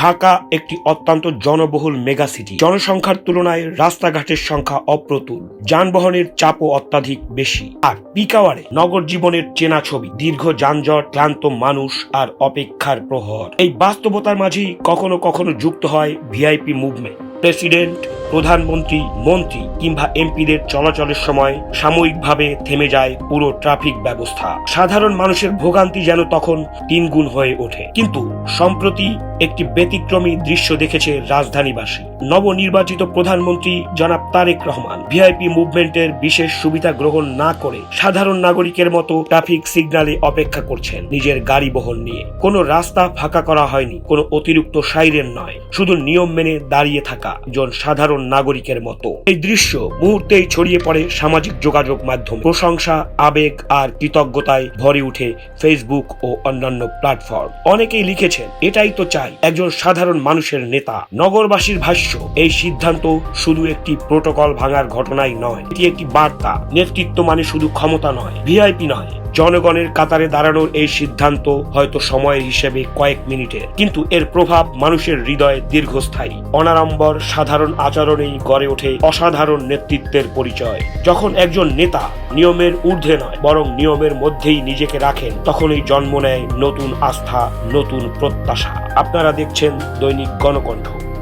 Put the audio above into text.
ঢাকা একটি অত্যন্ত জনবহুল মেগা সিটি। জনসংখ্যার তুলনায় রাস্তাঘাটের সংখ্যা অপ্রতুল, যানবাহনের চাপও অত্যাধিক বেশি। আর পিক আওয়ারে নগর জীবনের চেনা ছবি, দীর্ঘ যানজট, ক্লান্ত মানুষ আর অপেক্ষার প্রহর। এই বাস্তবতার মাঝেই কখনো কখনো যুক্ত হয় ভিআইপি মুভমেন্ট। প্রেসিডেন্ট, প্রধানমন্ত্রী, মন্ত্রী কিংবা এমপিদের চলাচলের সময় সাময়িকভাবে থেমে যায় পুরো ট্রাফিক ব্যবস্থা। সাধারণ মানুষের ভোগান্তি যেন তখন তিনগুণ হয়ে ওঠে। কিন্তু সম্প্রতি একটি ব্যতিক্রমী দৃশ্য দেখেছে রাজধানীবাসী। নবনির্বাচিত প্রধানমন্ত্রী জনাব তারেক রহমান ভিআইপি মুভমেন্টের বিশেষ সুবিধা গ্রহণ না করে সাধারণ নাগরিকের মতো ট্রাফিক সিগন্যালে অপেক্ষা করছেন নিজের গাড়ি বহন নিয়ে। কোনো রাস্তা ফাঁকা করা হয়নি, কোনো অতিরিক্ত সাইরেন নয়, শুধু নিয়ম মেনে দাঁড়িয়ে থাকা একজন সাধারণ নাগরিকের মতো। এই দৃশ্য মুহূর্তেই ছড়িয়ে পড়ে সামাজিক যোগাযোগ মাধ্যম। প্রশংসা, আবেগ আর কৃতজ্ঞতায় ভরে উঠে ফেসবুক ও অন্যান্য প্ল্যাটফর্ম। অনেকেই লিখেছেন, এটাই তো চাই একজন সাধারণ মানুষের নেতা। নগরবাসীর ভাষ্য, এই সিদ্ধান্ত শুধু একটি প্রোটোকল ভাঙার ঘটনাই নয়, এটি একটি বার্তা। নেতৃত্ব মানে শুধু ক্ষমতা নয়, ভিআইপি নয়। জনগণের কাতারে দাঁড়ানোর এই সিদ্ধান্ত হয়তো সময়ের হিসেবে কয়েক মিনিটের, কিন্তু এর প্রভাব মানুষের হৃদয়ে দীর্ঘস্থায়ী। অনাড়ম্বর সাধারণ আচরণেই গড়ে ওঠে অসাধারণ নেতৃত্বের পরিচয়। যখন একজন নেতা নিয়মের ঊর্ধ্বে নয় বরং নিয়মের মধ্যেই নিজেকে রাখেন, তখনই জন্ম নেয় নতুন আস্থা, নতুন প্রত্যাশা। আপনারা দেখছেন দৈনিক গণকণ্ঠ।